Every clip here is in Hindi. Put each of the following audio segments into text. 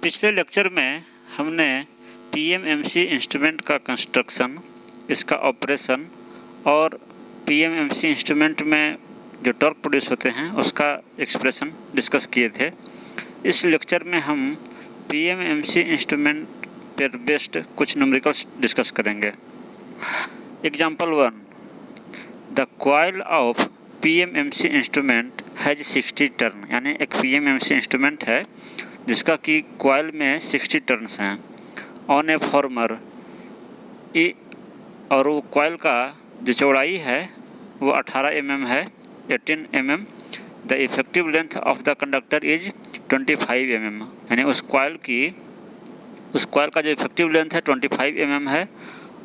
पिछले लेक्चर में हमने पीएमएमसी इंस्ट्रूमेंट का कंस्ट्रक्शन, इसका ऑपरेशन और पीएमएमसी इंस्ट्रूमेंट में जो टॉर्क प्रोड्यूस होते हैं उसका एक्सप्रेशन डिस्कस किए थे। इस लेक्चर में हम पीएमएमसी इंस्ट्रूमेंट पर बेस्ड कुछ न्यूमेरिकल्स डिस्कस करेंगे। Example 1, the coil of PMMC instrument has 60 turn, यानी एक पीएमएमसी इंस्ट्रूमेंट है जिसका कि कॉइल में 60 टर्न्स हैं ऑन ए फॉर्मर और वो कॉइल का जो चौड़ाई है वो 18 mm है, 18 mm। The effective length of the conductor is 25 mm, यानी उस कॉइल का जो इफेक्टिव लेंथ है 25 mm है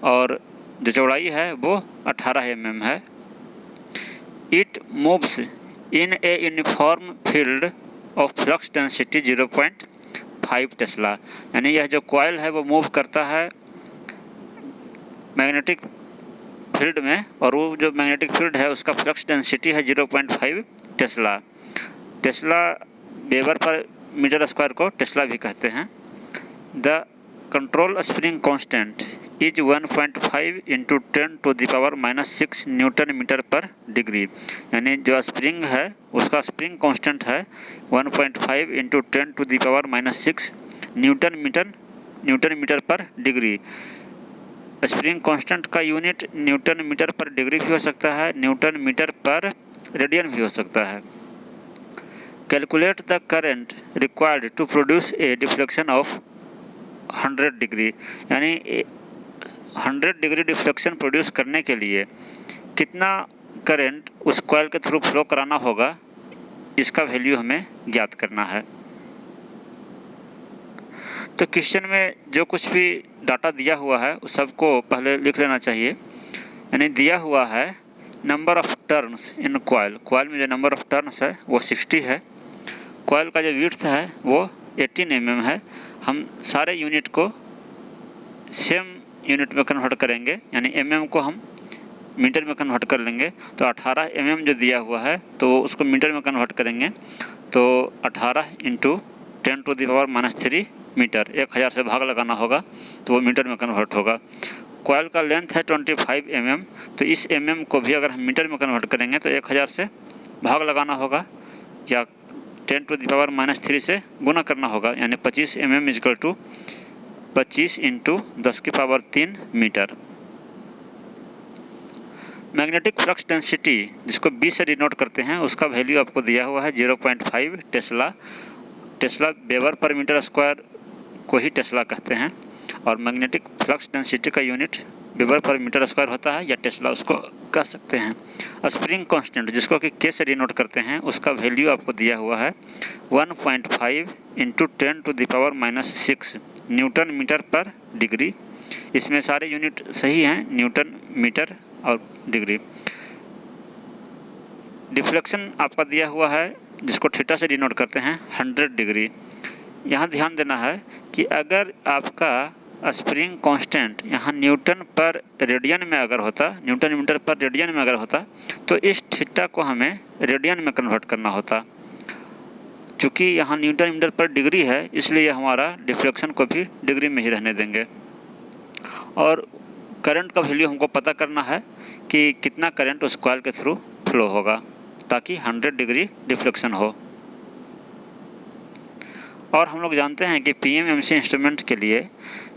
और जो चौड़ाई है वो 18 mm है। It moves in a uniform field of flux density 0.5 Tesla, यानी यह जो कॉइल है वो मूव करता है मैग्नेटिक फील्ड में और वो जो मैग्नेटिक फील्ड है उसका फ्लक्स डेंसिटी है 0.5 tesla. Tesla weber per metre square को टेस्ला भी कहते हैं। The control spring constant is 1.5 into 10⁻⁻6 newton metre per degree, यानी जो स्प्रिंग है उसका स्प्रिंग कांस्टेंट है 1.5 into 10⁻⁻6 newton metre per degree. Spring constant का unit newton metre per degree भी हो सकता है, न्यूटन मीटर पर रेडियन भी हो सकता है। Calculate the current required to produce a deflection of 100 degree, यानी 100 डिग्री डिफ्लेक्शन प्रोड्यूस करने के लिए कितना करंट उस कॉइल के थ्रू फ्लो कराना होगा, इसका वैल्यू हमें ज्ञात करना है। तो क्वेश्चन में जो कुछ भी डाटा दिया हुआ है उस सबको पहले लिख लेना चाहिए। यानी दिया हुआ है number of turns in coil में जो नंबर ऑफ टर्न्स है वो 60 है। कॉइल का जो विड्थ है वो 18 mm है। हम सारे यूनिट को सेम यूनिट में कन्वर्ट करेंगे, यानी mm को हम मीटर में कन्वर्ट कर लेंगे। तो 18 mm जो दिया हुआ है तो उसको मीटर में कन्वर्ट करेंगे, तो 18 इंटू 10⁻³ मीटर, 1000 से भाग लगाना होगा तो वो मीटर में कन्वर्ट होगा। कॉइल का लेंथ है 25 mm, तो इस mm को भी अगर हम मीटर में कन्वर्ट करेंगे तो 1000 से भाग लगाना होगा या 10⁻³ से गुना करना होगा, यानी 25 mm equal to 25 into 10⁻³ metre. Magnetic flux density जिसको B से डिनोट करते हैं उसका वैल्यू आपको दिया हुआ है 0.5 tesla. Tesla weber per metre square को ही टेस्ला कहते हैं और मैग्नेटिक फ्लक्स डेंसिटी का unit weber per metre square होता है या टेस्ला उसको कह सकते हैं। स्प्रिंग कांस्टेंट जिसको कि K से डिनोट करते हैं उसका वैल्यू आपको दिया हुआ है 1.5 into 10⁻⁻6 newton metre per degree. इसमें सारे यूनिट सही हैं, न्यूटन मीटर और डिग्री। डिफ्लेक्शन आपका दिया हुआ है जिसको थीटा से डिनोट करते हैं 100 डिग्री। यहाँ ध्यान देना है कि अगर आपका स्प्रिंग कांस्टेंट यहाँ न्यूटन पर रेडियन में अगर होता, न्यूटन मीटर पर रेडियन में अगर होता तो इस थीटा को हमें रेडियन में कन्वर्ट करना होता। चूँकि यहाँ न्यूटन मीटर पर डिग्री है इसलिए हमारा डिफ्लेक्शन को भी डिग्री में ही रहने देंगे। और करंट का वैल्यू हमको पता करना है कि कितना करंट उस कॉइल के थ्रू फ्लो होगा ताकि 100 डिग्री डिफ्लेक्शन हो। और हम लोग जानते हैं कि पीएमएमसी इंस्ट्रूमेंट के लिए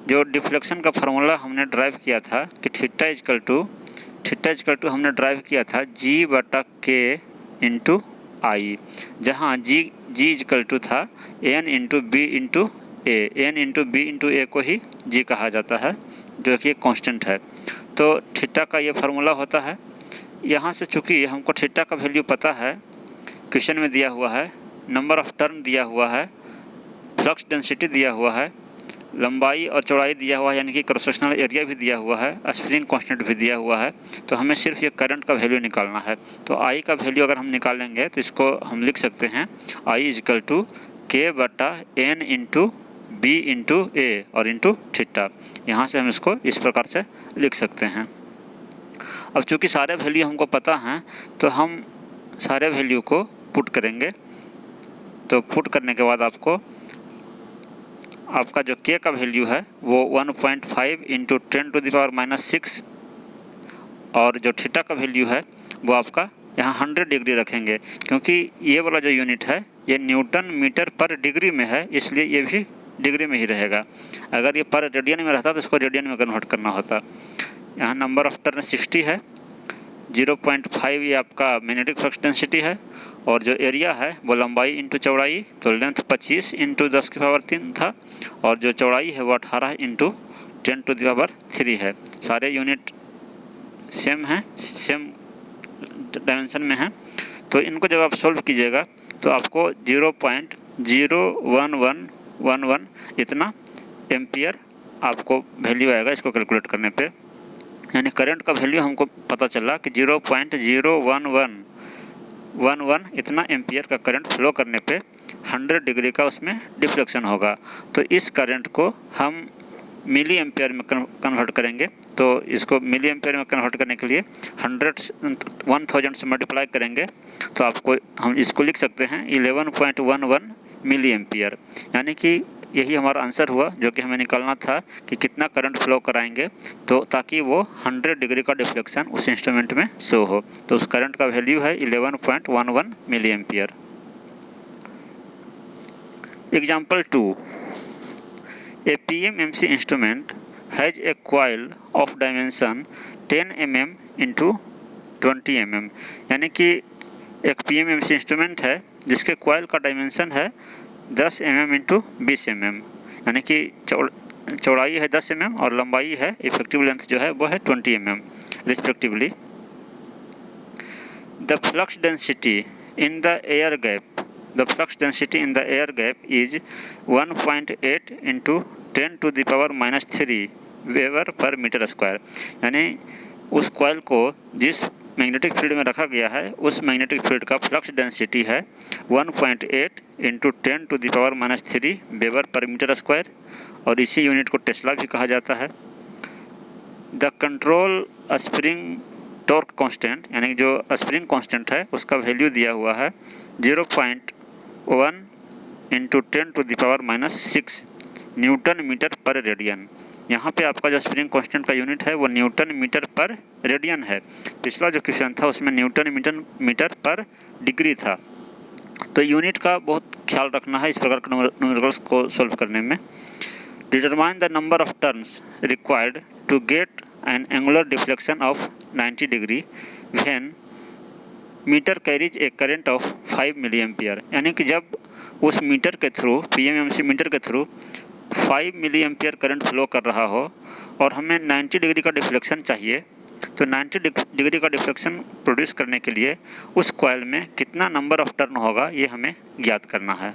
जो डिफ्लेक्शन का फार्मूला हमने ड्राइव किया था कि थीटा इक्वल टू हमने ड्राइव किया था G/K इंटू आई, जहाँ G इक्वल टू था N into B into A। N into B into A को ही G कहा जाता है जो कि एक कांस्टेंट है। तो थीटा का ये फार्मूला होता है। यहाँ से चूँकि हमको थीटा का वैल्यू पता है, क्वेश्चन में दिया हुआ है, नंबर ऑफ टर्न दिया हुआ है, फ्लक्स डेंसिटी दिया हुआ है, लंबाई और चौड़ाई दिया हुआ है यानी कि क्रॉस सेक्शनल एरिया भी दिया हुआ है, स्प्रिंग कांस्टेंट भी दिया हुआ है, तो हमें सिर्फ ये करंट का वैल्यू निकालना है। तो आई का वैल्यू अगर हम निकालेंगे तो इसको हम लिख सकते हैं I equal to K/N into B into A और इंटू थीटा। यहाँ से हम इसको इस प्रकार से लिख सकते हैं। अब चूँकि सारे वैल्यू हमको पता हैं तो हम सारे वैल्यू को पुट करेंगे। तो पुट करने के बाद आपको आपका जो के का वैल्यू है वो 1.5 इंटू 10⁻⁻⁶, और जो थीटा का वैल्यू है वो आपका यहाँ 100 डिग्री रखेंगे, क्योंकि ये वाला जो यूनिट है ये न्यूटन मीटर पर डिग्री में है, इसलिए ये भी डिग्री में ही रहेगा। अगर ये पर रेडियन में रहता तो इसको रेडियन में कन्वर्ट करना होता। यहाँ नंबर ऑफ टर्न 60 है, 0.5 ये आपका मैग्नेटिक फ्लक्स डेंसिटी है, और जो एरिया है वो लंबाई इंटू चौड़ाई, तो लेंथ 25 इंटू 10⁻³ था, और जो चौड़ाई है वो 18 इंटू 10⁻³ है। सारे यूनिट सेम हैं, सेम डायमेंशन में हैं। तो इनको जब आप सोल्व कीजिएगा तो आपको 0.01111 इतना एम्पियर आपको वैल्यू आएगा इसको कैलकुलेट करने पे। यानी करंट का वैल्यू हमको पता चला कि 0.01111 इतना एम्पियर का करंट फ्लो करने पे 100 डिग्री का उसमें डिफ्लेक्शन होगा। तो इस करंट को हम मिली एम्पियर में कन्वर्ट करेंगे। तो इसको मिली एम्पियर में कन्वर्ट करने के लिए 1000 से मल्टीप्लाई करेंगे, तो आपको हम इसको लिख सकते हैं 11.11 मिली एम्पियर। यानी कि यही हमारा आंसर हुआ जो कि हमें निकालना था कि कितना करंट फ्लो कराएंगे तो ताकि वो 100 डिग्री का डिफ्लेक्शन उस इंस्ट्रूमेंट में शो हो। तो उस करंट का वैल्यू है 11.11 milli ampere. Example 2, A PMMC instrument has a coil of dimension 10 mm into 20 mm। यानी कि एक PMMC इंस्ट्रूमेंट है जिसके कॉइल का डायमेंशन है 10 mm इंटू 20 mm, यानी कि चौड़ाई है 10 mm और लंबाई है, इफेक्टिव लेंथ जो है वो है 20 mm respectively. The flux density in the air gap, the flux density in the air gap is 1.8 into 10⁻³ weber per metre square. यानी उस कॉइल को जिस मैग्नेटिक फील्ड में रखा गया है उस मैग्नेटिक फील्ड का फ्लक्स डेंसिटी है 1.8 into 10⁻³ weber per metre square, और इसी यूनिट को टेस्ला भी कहा जाता है। The control spring torque constant, यानी जो स्प्रिंग कांस्टेंट है उसका वैल्यू दिया हुआ है 0.1 इंटू 10⁻⁻⁶ न्यूटन मीटर पर रेडियन। यहाँ पे आपका जो स्प्रिंग कांस्टेंट का यूनिट है वो न्यूटन मीटर पर रेडियन है। पिछला जो क्वेश्चन था उसमें न्यूटन मीटर पर डिग्री था। तो यूनिट का बहुत ख्याल रखना है इस प्रकार के न्यूमेरिकल्स को सॉल्व करने में। Determine the number of turns required to get an angular deflection of 90 degree when meter carries a current of 5 milli ampere. यानी कि जब उस मीटर के थ्रू, PMMC मीटर के through 5 milli ampere current flow कर रहा हो और हमें 90 डिग्री का डिफ्लेक्शन चाहिए, तो 90 डिग्री का डिफ्लेक्शन प्रोड्यूस करने के लिए उस कॉइल में कितना नंबर ऑफ टर्न होगा ये हमें ज्ञात करना है।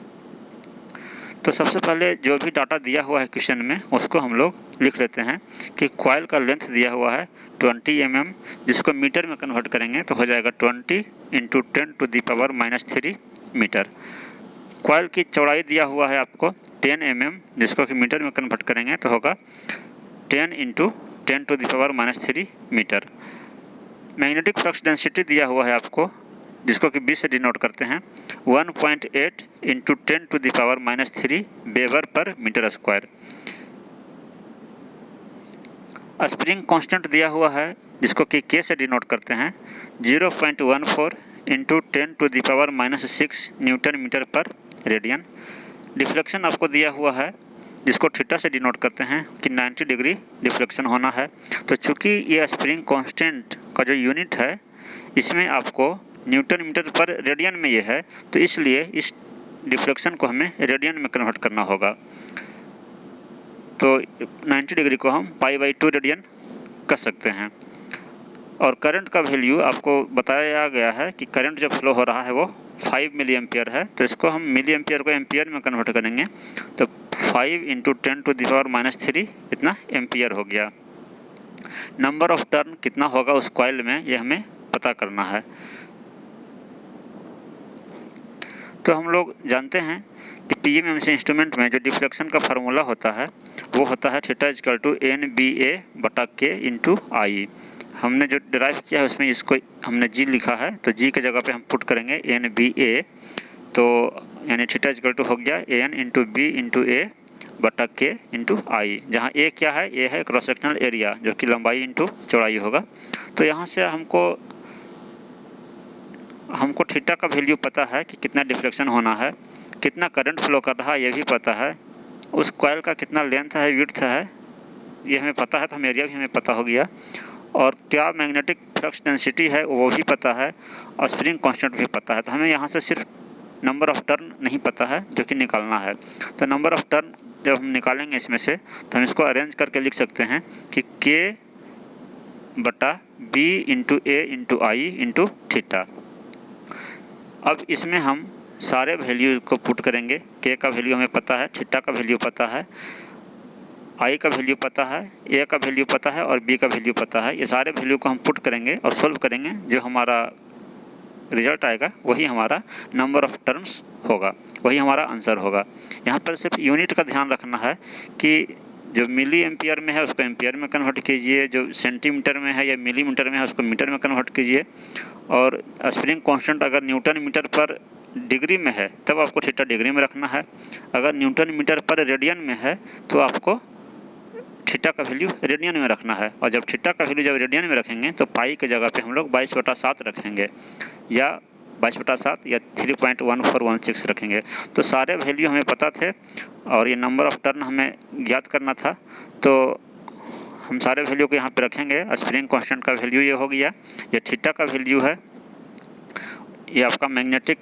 तो सबसे पहले जो भी डाटा दिया हुआ है क्वेश्चन में उसको हम लोग लिख लेते हैं कि कॉइल का लेंथ दिया हुआ है 20 mm, जिसको मीटर में कन्वर्ट करेंगे तो हो जाएगा 20 इंटू 10⁻³ मीटर। कॉइल की चौड़ाई दिया हुआ है आपको 10 mm, जिसको कि मीटर में कन्वर्ट करेंगे तो होगा 10 into 10⁻³ metre. Magnetic flux density दिया हुआ है आपको, जिसको कि 20 से डिनोट करते हैं 1.8 into 10⁻³ weber per metre square. Spring constant दिया हुआ है जिसको कि के से डिनोट करते हैं 0.14 इंटू 10⁻⁻⁶ न्यूटन मीटर पर रेडियन। डिफ्लेक्शन आपको दिया हुआ है जिसको थीटा से डिनोट करते हैं कि 90 डिग्री डिफ्लेक्शन होना है। तो चूँकि ये स्प्रिंग कांस्टेंट का जो यूनिट है इसमें आपको न्यूटन मीटर पर रेडियन में ये है, तो इसलिए इस डिफ्लेक्शन को हमें रेडियन में कन्वर्ट करना होगा। तो 90 डिग्री को हम π/2 रेडियन कर सकते हैं। और करंट का वैल्यू आपको बताया गया है कि करंट जो फ्लो हो रहा है वो 5 मिली एम्पियर है, तो इसको हम मिली एम्पियर को एम्पियर में कन्वर्ट करेंगे तो 5 इंटू 10⁻³ इतना एम्पियर हो गया। नंबर ऑफ टर्न कितना होगा उस कॉइल में ये हमें पता करना है। तो हम लोग जानते हैं कि PMMC इंस्ट्रूमेंट में जो डिफ्लेक्शन का फार्मूला होता है वो होता है θ=NBA/K × I। हमने जो डिराइव किया है उसमें इसको हमने G लिखा है, तो G के जगह पे हम पुट करेंगे NBA, तो यानी θ हो गया AN × B × A बटा के इंटू आई, जहाँ ए क्या है, ए है क्रॉस सेक्शनल एरिया जो कि लंबाई इंटू चौड़ाई होगा। तो यहाँ से हमको थीटा का वैल्यू पता है कि कितना डिफ्लेक्शन होना है, कितना करंट फ्लो कर रहा है ये भी पता है, उस कॉइल का कितना लेंथ है, विड्थ है, ये हमें पता है, तो हम एरिया भी हमें पता हो गया, और क्या मैग्नेटिक फ्लक्स डेंसिटी है वो भी पता है, और स्प्रिंग कांस्टेंट भी पता है। तो हमें यहाँ से सिर्फ नंबर ऑफ टर्न नहीं पता है जो कि निकालना है। तो नंबर ऑफ टर्न जब हम निकालेंगे इसमें से, तो हम इसको अरेंज करके लिख सकते हैं कि के बटा बी इंटू ए इंटू आई इंटू थीटा। अब इसमें हम सारे वैल्यू को पुट करेंगे। के का वैल्यू हमें पता है, थीटा का वैल्यू पता है, आई का वैल्यू पता है, ए का वैल्यू पता है और बी का वैल्यू पता है। ये सारे वैल्यू को हम पुट करेंगे और सोल्व करेंगे, जो हमारा रिजल्ट आएगा वही हमारा नंबर ऑफ टर्न्स होगा, वही हमारा आंसर होगा। यहाँ पर सिर्फ यूनिट का ध्यान रखना है कि जो मिली एम्पियर में है उसको एम्पियर में कन्वर्ट कीजिए, जो सेंटीमीटर में है या मिलीमीटर में है उसको मीटर में कन्वर्ट कीजिए, और स्प्रिंग कांस्टेंट अगर न्यूटन मीटर पर डिग्री में है तब आपको थीटा डिग्री में रखना है, अगर न्यूटन मीटर पर रेडियन में है तो आपको थीटा का वैल्यू रेडियन में रखना है। और जब थीटा का वैल्यू जब रेडियन में रखेंगे तो पाई के जगह पे हम लोग 22/7 रखेंगे, या 22/7 या 3.1416 रखेंगे। तो सारे वैल्यू हमें पता थे और ये नंबर ऑफ टर्न हमें याद करना था, तो हम सारे वैल्यू को यहाँ पे रखेंगे। स्प्रिंग कांस्टेंट का वैल्यू ये हो गया, ये थीटा का वैल्यू है, ये आपका मैग्नेटिक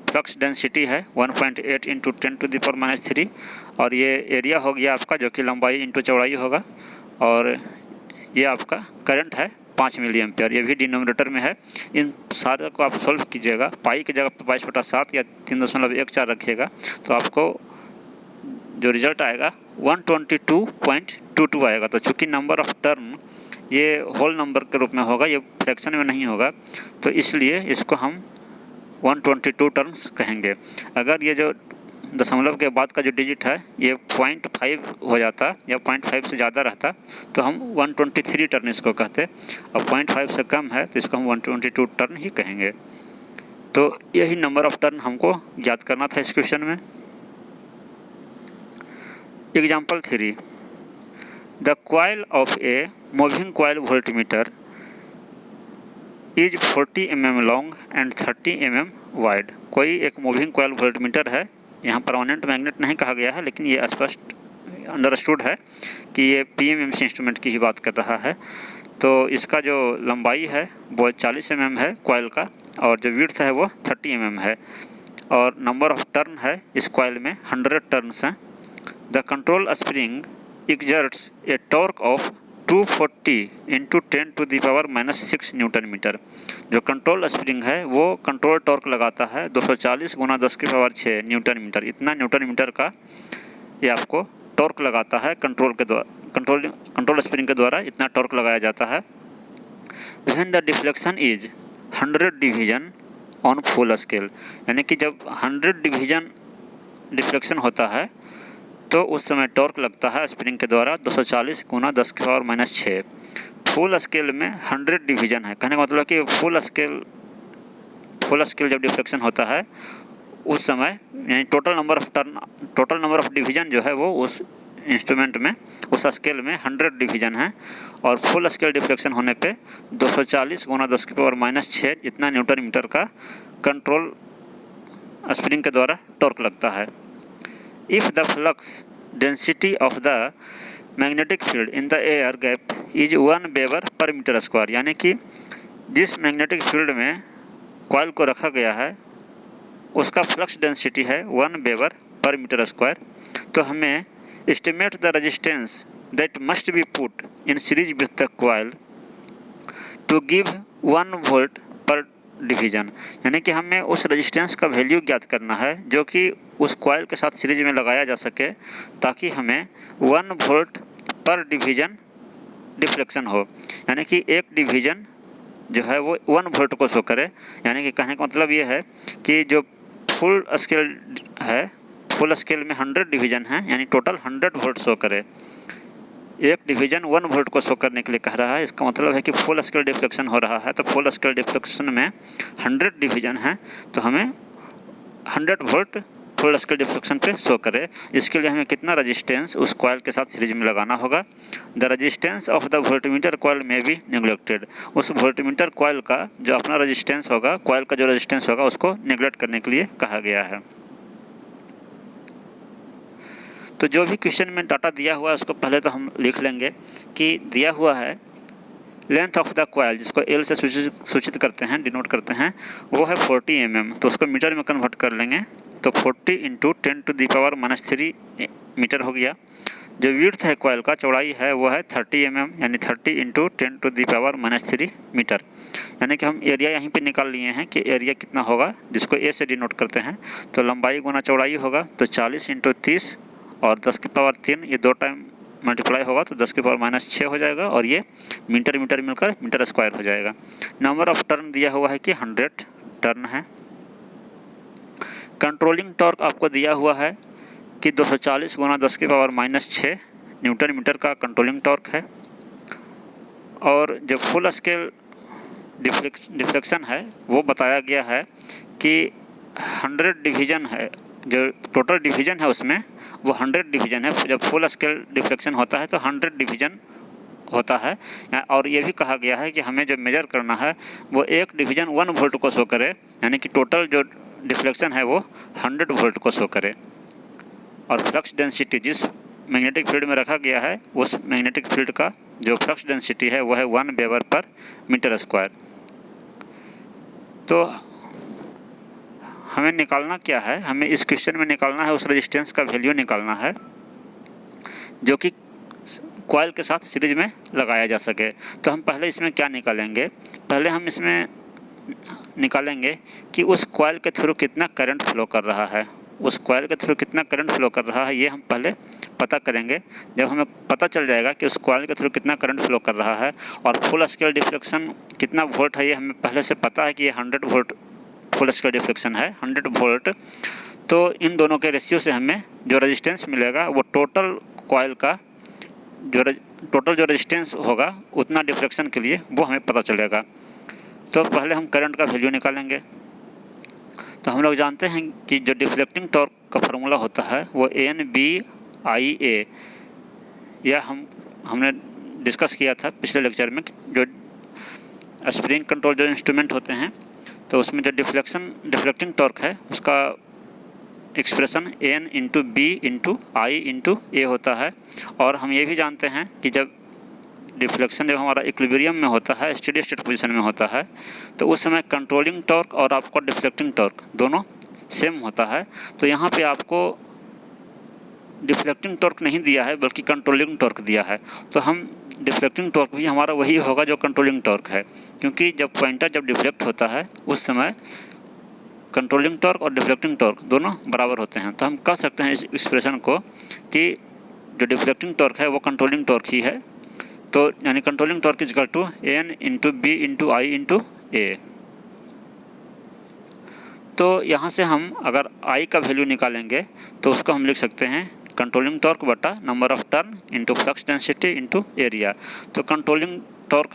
फ्लक्स डेंसिटी है 1.8 इंटू 10⁻³ और ये एरिया हो गया आपका जो कि लंबाई इंटू चौड़ाई होगा, और ये आपका करंट है 5 मिली एम्पियर, ये भी डिनोमिनेटर में है। इन सारे को आप सॉल्व कीजिएगा, पाई की जगह पर 22/7 या 3.14 रखिएगा तो आपको जो रिजल्ट आएगा 122.22 आएगा। तो चूँकि नंबर ऑफ टर्न ये होल नंबर के रूप में होगा, ये फ्रैक्शन में नहीं होगा, तो इसलिए इसको हम 122 टर्न्स कहेंगे। अगर ये जो दशमलव के बाद का जो डिजिट है ये 0.5 हो जाता या 0.5 से ज़्यादा रहता तो हम 123 टर्न इसको कहते, और 0.5 से कम है तो इसको हम 122 टर्न ही कहेंगे। तो यही नंबर ऑफ टर्न हमको याद करना था इस क्वेश्चन में। Example 3, the coil of a moving coil voltmeter is 40 mm long and 30 mm wide. कोई एक मूविंग कॉइल वोल्टमीटर है, यहाँ परमानेंट मैग्नेट नहीं कहा गया है, लेकिन ये स्पष्ट अंडरस्टूड है कि ये PMMC इंस्ट्रूमेंट की ही बात कर रहा है। तो इसका जो लंबाई है वो 40 mm है कॉइल का, और जो विड्थ है वो 30 mm है, और नंबर ऑफ टर्न है इस कॉइल में 100 टर्न्स हैं। The control spring exerts a torque of 240 into 10⁻⁻6 newton metre. जो कंट्रोल स्प्रिंग है वो कंट्रोल टॉर्क लगाता है 240 × 10⁻6 न्यूटन मीटर। इतना न्यूटन मीटर का ये आपको टॉर्क लगाता है कंट्रोल स्प्रिंग के द्वारा इतना टॉर्क लगाया जाता है। When the deflection is 100 division on full scale, यानी कि जब 100 डिवीजन डिफ्लेक्शन होता है तो उस समय टॉर्क लगता है स्प्रिंग के द्वारा 240 × 10⁻⁻6। फुल स्केल में 100 डिवीजन है, कहने का मतलब कि फुल स्केल जब डिफ्लेक्शन होता है उस समय यानी टोटल नंबर ऑफ डिवीजन जो है वो उस इंस्ट्रूमेंट में उस स्केल में 100 डिवीजन है, और फुल स्केल डिफ्लेक्शन होने पे 240 × 10⁻⁻6 इतना न्यूटन मीटर का कंट्रोल स्प्रिंग के द्वारा टॉर्क लगता है। If the flux density of the magnetic field in the air gap is 1 Weber per meter square, यानी कि जिस मैग्नेटिक फील्ड में कॉइल को रखा गया है उसका फ्लक्स डेंसिटी है 1 Weber per meter square, तो हमें estimate the resistance that must be put in series with the coil to give 1 volt per division, यानी कि हमें उस रेजिस्टेंस का वैल्यू ज्ञात करना है जो कि उस कॉइल के साथ सीरीज में लगाया जा सके ताकि हमें 1 वोल्ट पर डिवीजन डिफ्लेक्शन हो, यानी कि एक डिवीजन जो है वो 1 वोल्ट को शो करे। यानी कि कहने का मतलब ये है कि जो फुल स्केल में 100 डिवीजन है यानी टोटल 100 वोल्ट शो करे। एक डिवीजन 1 वोल्ट को शो करने के लिए कह रहा है, इसका मतलब है कि फुल स्केल डिफ्लेक्शन हो रहा है, तो फुल स्केल डिफ्लेक्शन में 100 डिवीजन है तो हमें 100 वोल्ट फुल स्केल डिफ्लेक्शन पे शो करे। इसके लिए हमें कितना रजिस्टेंस उस कॉइल के साथ सीरीज में लगाना होगा। The resistance of the voltmeter coil में बी नेग्लेक्टेड। उस वोल्टमीटर कॉइल का जो अपना रजिस्टेंस होगा, कॉइल का जो रजिस्टेंस होगा, उसको नेग्लेक्ट करने के लिए कहा गया है। तो जो भी क्वेश्चन में डाटा दिया हुआ है उसको पहले तो हम लिख लेंगे कि दिया हुआ है लेंथ ऑफ द कॉइल, जिसको एल से सूचित करते हैं, डिनोट करते हैं, वो है 40 mm। तो उसको मीटर में कन्वर्ट कर लेंगे तो 40 × 10⁻³ मीटर हो गया। जो विड्थ है कॉइल का, चौड़ाई है, वो है 30 mm, यानी 30 × 10⁻³ मीटर। यानी कि हम एरिया यहीं पे निकाल लिए हैं कि एरिया कितना होगा, जिसको ए से डिनोट करते हैं। तो लंबाई गुना चौड़ाई होगा, तो 40 × 30 और 10⁻³ ये 2 टाइम मल्टीप्लाई होगा तो 10⁻⁻6 हो जाएगा, और ये मीटर मीटर मिलकर मीटर स्क्वायर हो जाएगा। नंबर ऑफ टर्न दिया हुआ है कि 100 टर्न है। कंट्रोलिंग टॉर्क आपको दिया हुआ है कि 240 × 10⁻⁻6 न्यूटन मीटर का कंट्रोलिंग टॉर्क है। और जो फुल स्केल डिफ्लेक्शन है वो बताया गया है कि 100 डिवीजन है, जो टोटल डिवीजन है उसमें वो 100 डिवीजन है। जब फुल स्केल डिफ्लेक्शन होता है तो 100 डिवीजन होता है। और ये भी कहा गया है कि हमें जो मेजर करना है वो एक डिवीजन 1 वोल्ट को शो करे, यानी कि टोटल जो डिफ्लेक्शन है वो 100 वोल्ट को शो करे। और फ्लक्स डेंसिटी जिस मैग्नेटिक फील्ड में रखा गया है, उस मैग्नेटिक फील्ड का जो फ्लक्स डेंसिटी है वो है 1 वेबर पर मीटर स्क्वायर। तो हमें निकालना क्या है, हमें इस क्वेश्चन में निकालना है उस रेजिस्टेंस का वैल्यू निकालना है जो कि कॉइल के साथ सीरीज में लगाया जा सके। तो हम पहले इसमें क्या निकालेंगे, पहले हम इसमें निकालेंगे कि उस कॉइल के थ्रू कितना करंट फ्लो कर रहा है। उस कॉइल के थ्रू कितना करंट फ्लो कर रहा है ये हम पहले पता करेंगे। जब हमें पता चल जाएगा कि उस कॉइल के थ्रू कितना करंट फ्लो कर रहा है और फुल स्केल डिफ्लेक्शन कितना वोल्ट है, ये हमें पहले से पता है कि ये 100 वोल्ट फुल स्केल डिफ्लेक्शन है, 100 वोल्ट। तो इन दोनों के रेशियो से हमें जो रेजिस्टेंस मिलेगा वो टोटल कॉइल का जो रेजिस्टेंस होगा उतना डिफ्लेक्शन के लिए वो हमें पता चलेगा। तो पहले हम करंट का वैल्यू निकालेंगे। तो हम लोग जानते हैं कि जो डिफ्लेक्टिंग टॉर्क का फार्मूला होता है वो NBIA, या हमने डिस्कस किया था पिछले लेक्चर में। जो स्प्रिंग कंट्रोल जो इंस्ट्रूमेंट होते हैं तो उसमें जो डिफ्लेक्टिंग टॉर्क है उसका expression N × B × I × A होता है। और हम ये भी जानते हैं कि जब डिफ्लेक्शन जब हमारा इक्विलिब्रियम में होता है, स्टेडी स्टेट पोजीशन में होता है, तो उस समय कंट्रोलिंग टॉर्क और आपका डिफ्लेक्टिंग टॉर्क दोनों सेम होता है। तो यहाँ पे आपको डिफ्लेक्टिंग टॉर्क नहीं दिया है बल्कि कंट्रोलिंग टॉर्क दिया है। तो हम डिफ्लेक्टिंग टॉर्क भी हमारा वही होगा जो कंट्रोलिंग टॉर्क है, क्योंकि जब पॉइंटर जब डिफ्लेक्ट होता है उस समय कंट्रोलिंग टॉर्क और डिफ्लेक्टिंग टॉर्क दोनों बराबर होते हैं। तो हम कह सकते हैं इस एक्सप्रेशन को कि जो डिफ्लेक्टिंग टॉर्क है वो कंट्रोलिंग टॉर्क ही है। तो यानी controlling torque is equal to N × B × I × A। तो यहाँ से हम अगर I का वैल्यू निकालेंगे तो उसको हम लिख सकते हैं कंट्रोलिंग टॉर्क बटा number of turn into flux density into area. तो कंट्रोलिंग टॉर्क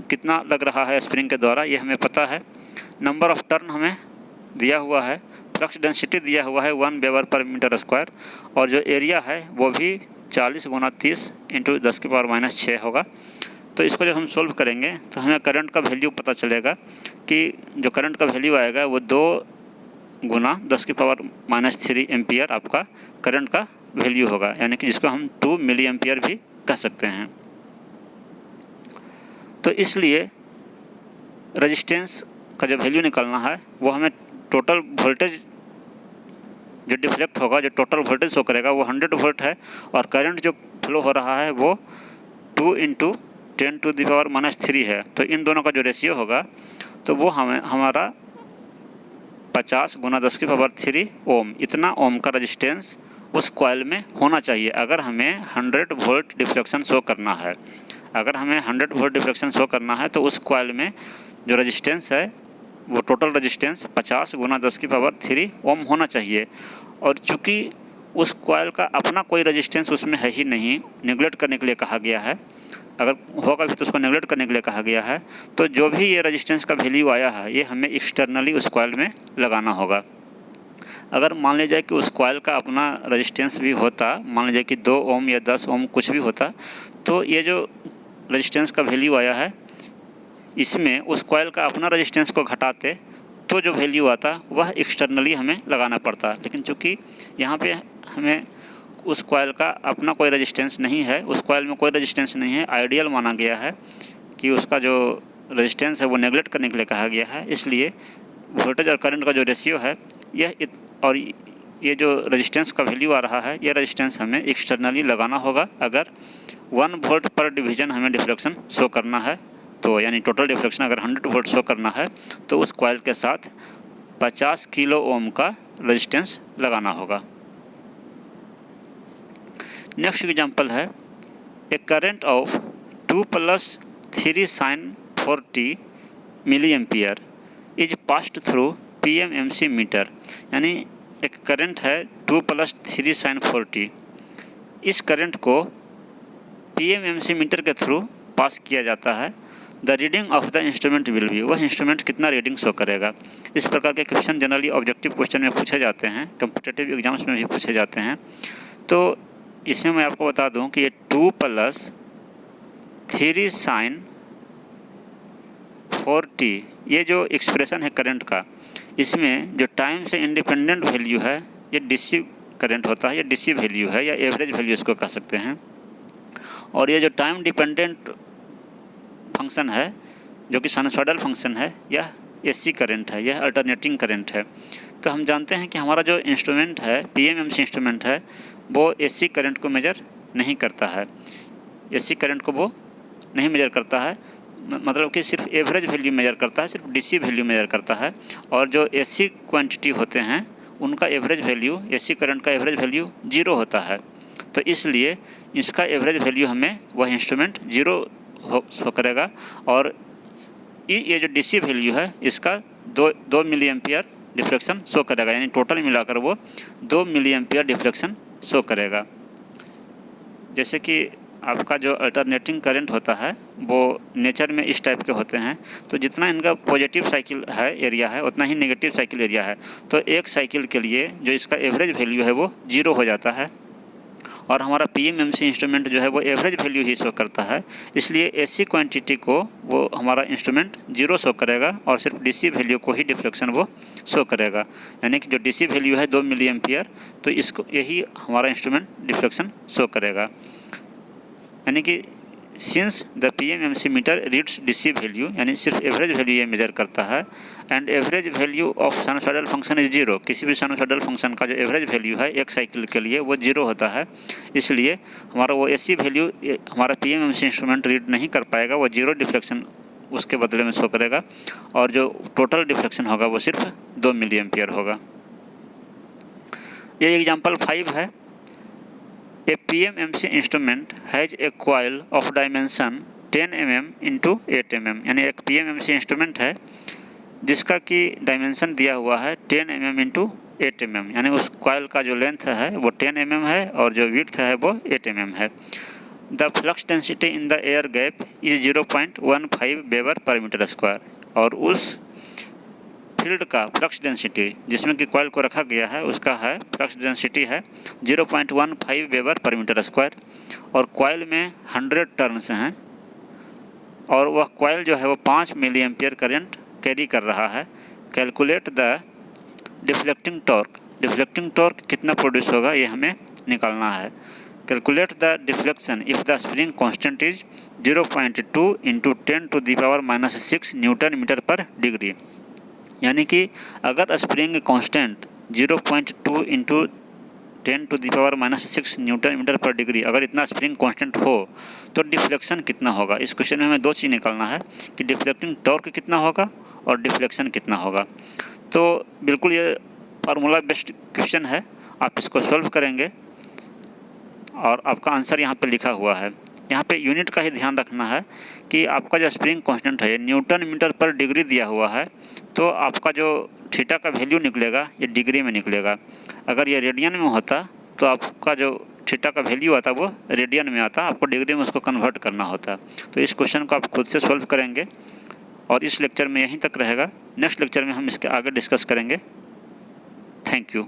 कितना लग रहा है स्प्रिंग के द्वारा ये हमें पता है। नंबर ऑफ टर्न हमें दिया हुआ है, फ्लक्स डेंसिटी दिया हुआ है 1 वेबर पर मीटर स्क्वायर, और जो एरिया है वो भी 40 × 30 × 10⁻⁻6 होगा। तो इसको जब हम सोल्व करेंगे तो हमें करंट का वैल्यू पता चलेगा कि जो करंट का वैल्यू आएगा वो 2 × 10⁻³ एम्पियर आपका करंट का वैल्यू होगा, यानी कि जिसको हम 2 मिली एम्पियर भी कह सकते हैं। तो इसलिए रेजिस्टेंस का जो वैल्यू निकालना है वो हमें टोटल वोल्टेज जो डिफ्लेक्ट होगा, जो टोटल वोल्टेज शो करेगा वो 100 वोल्ट है, और करंट जो फ्लो हो रहा है वो 2 × 10⁻³ है। तो इन दोनों का जो रेशियो होगा तो वो हमारा 50 × 10⁻³ ओम, इतना ओम का रेजिस्टेंस उस कॉइल में होना चाहिए अगर हमें 100 वोल्ट डिफ्लेक्शन शो करना है। अगर हमें 100 वोल्ट डिफ्लेक्शन शो करना है तो उस कॉइल में जो रेजिस्टेंस है वो टोटल रेजिस्टेंस 50 × 10⁻³ ओम होना चाहिए। और चूँकि उस कॉइल का अपना कोई रेजिस्टेंस उसमें है ही नहीं, नेगलेक्ट करने के लिए कहा गया है, अगर होगा भी तो उसको नेगलेक्ट करने के लिए कहा गया है। तो जो भी ये रेजिस्टेंस का वैल्यू आया है ये हमें एक्सटर्नली उस कॉइल में लगाना होगा। अगर मान लीजिए कि उस कॉइल का अपना रेजिस्टेंस भी होता, मान लीजिए कि 2 ओम या 10 ओम कुछ भी होता, तो ये जो रेजिस्टेंस का वैल्यू आया है इसमें उस कॉइल का अपना रेजिस्टेंस को घटाते तो जो वैल्यू आता वह एक्सटर्नली हमें लगाना पड़ता। लेकिन चूँकि यहाँ पे हमें उस कॉइल का अपना कोई रेजिस्टेंस नहीं है, उस कॉइल में कोई रेजिस्टेंस नहीं है, आइडियल माना गया है कि उसका जो रेजिस्टेंस है वो नेगलेक्ट करने के लिए कहा गया है। इसलिए वोल्टेज और करंट का जो रेशियो है और ये जो रेजिस्टेंस का वैल्यू आ रहा है, ये रेजिस्टेंस हमें एक्सटर्नली लगाना होगा अगर 1 वोल्ट पर डिवीज़न हमें डिफ्लेक्शन शो करना है। तो यानी टोटल डिफ्लेक्शन अगर 100 वोल्ट शो करना है तो उस कॉइल के साथ 50 किलो ओम का रेजिस्टेंस लगाना होगा। Next example is a current of 2 + 3 sin 40 milli ampere is passed through PMMC meter. यानी एक करंट है 2 + 3 sin 40, इस करंट को PMMC मीटर के थ्रू पास किया जाता है। The reading of the instrument will be, वह इंस्ट्रूमेंट कितना रीडिंग शो करेगा। इस प्रकार के क्वेश्चन जनरली ऑब्जेक्टिव क्वेश्चन में पूछे जाते हैं, कम्पिटिटिव एग्जाम्स में भी पूछे जाते हैं। तो इसमें मैं आपको बता दूं कि ये 2 + 3 sin 40 ये जो एक्सप्रेशन है करंट का, इसमें जो टाइम से इंडिपेंडेंट वैल्यू है ये DC करंट होता है, ये DC वैल्यू है या एवरेज वैल्यू इसको कह सकते हैं। और ये जो टाइम डिपेंडेंट फंक्शन है जो कि साइनसॉइडल फंक्शन है, यह AC करंट है, यह अल्टरनेटिंग करंट है। तो हम जानते हैं कि हमारा जो इंस्ट्रूमेंट है PMMC इंस्ट्रूमेंट है वो AC करंट को मेजर नहीं करता है, AC करंट को वो नहीं मेजर करता है, मतलब कि सिर्फ एवरेज वैल्यू मेजर करता है, सिर्फ DC वैल्यू मेजर करता है। और जो AC क्वांटिटी होते हैं उनका एवरेज वैल्यू, AC करंट का एवरेज वैल्यू 0 होता है। तो इसलिए इसका एवरेज वैल्यू हमें वह इंस्ट्रूमेंट 0 शो करेगा। और ये जो DC वैल्यू है इसका 2 मिली एम्पियर डिफ्लेक्शन शो करेगा, यानी टोटल मिलाकर वो 2 मिली एम्पियर डिफ्लेक्शन शो करेगा। जैसे कि आपका जो अल्टरनेटिंग करंट होता है वो नेचर में इस टाइप के होते हैं, तो जितना इनका पॉजिटिव साइकिल है एरिया है उतना ही नेगेटिव साइकिल एरिया है। तो एक साइकिल के लिए जो इसका एवरेज वैल्यू है वो 0 हो जाता है। और हमारा PMMC इंस्ट्रूमेंट जो है वो एवरेज वैल्यू ही शो करता है, इसलिए AC क्वांटिटी को वो हमारा इंस्ट्रूमेंट 0 शो करेगा और सिर्फ DC वैल्यू को ही डिफ्लेक्शन वो शो करेगा। यानी कि जो DC वैल्यू है 2 मिली एम्पियर, तो इसको यही हमारा इंस्ट्रूमेंट डिफ्लेक्शन शो करेगा। यानी कि since the PMMC meter reads DC value, यानी सिर्फ एवरेज वैल्यू ये मेजर करता है। And average value of sinusoidal function is 0, किसी भी साइनसॉइडल फंक्शन का जो एवरेज वैल्यू है एक साइकिल के लिए वो 0 होता है। इसलिए हमारा वो AC वैल्यू हमारा PMMC इंस्ट्रूमेंट रीड नहीं कर पाएगा, वो 0 डिफ्लेक्शन उसके बदले में शो करेगा और जो टोटल डिफ्लेक्शन होगा वो सिर्फ 2 मिली एम्पियर होगा। ये एग्जाम्पल 5 है। A PMMC instrument has a coil of dimension 10 mm into 8 mm, यानी एक PMMC इंस्ट्रूमेंट है जिसका कि डायमेंशन दिया हुआ है 10 mm into 8 mm, यानी उस कॉइल का जो लेंथ है वो 10 mm है और जो विड्थ है वो 8 mm है। The flux density in the air gap is 0.15 weber per metre square, और उस फील्ड का फ्लक्स डेंसिटी जिसमें कि कॉइल को रखा गया है उसका है फ्लक्स डेंसिटी है 0.15 वेबर पर मीटर स्क्वायर। और कॉइल में 100 टर्न्स हैं और वह कॉइल जो है वो 5 मिली एम्पियर करंट कैरी कर रहा है। Calculate the deflecting torque, deflecting torque कितना प्रोड्यूस होगा ये हमें निकालना है। Calculate the deflection if the spring constant is 0.2 into 10⁻⁶ newton metre per degree, यानी कि अगर spring constant 0.2 into 10⁻⁶ newton metre per degree, अगर इतना स्प्रिंग कांस्टेंट हो तो डिफ्लेक्शन कितना होगा। इस क्वेश्चन में हमें 2 चीज़ निकालना है कि डिफ्लेक्टिंग टॉर्क कितना होगा और डिफ्लेक्शन कितना होगा। तो बिल्कुल ये फार्मूला बेस्ड क्वेश्चन है, आप इसको सॉल्व करेंगे और आपका आंसर यहाँ पे लिखा हुआ है। यहाँ पे यूनिट का ही ध्यान रखना है कि आपका जो स्प्रिंग कांस्टेंट है न्यूटन मीटर पर डिग्री दिया हुआ है, तो आपका जो थीटा का वैल्यू निकलेगा ये डिग्री में निकलेगा। अगर ये रेडियन में होता तो आपका जो थीटा का वैल्यू आता वो रेडियन में आता, आपको डिग्री में उसको कन्वर्ट करना होता। तो इस क्वेश्चन को आप खुद से सॉल्व करेंगे और इस लेक्चर में यहीं तक रहेगा। नेक्स्ट लेक्चर में हम इसके आगे डिस्कस करेंगे। Thank you.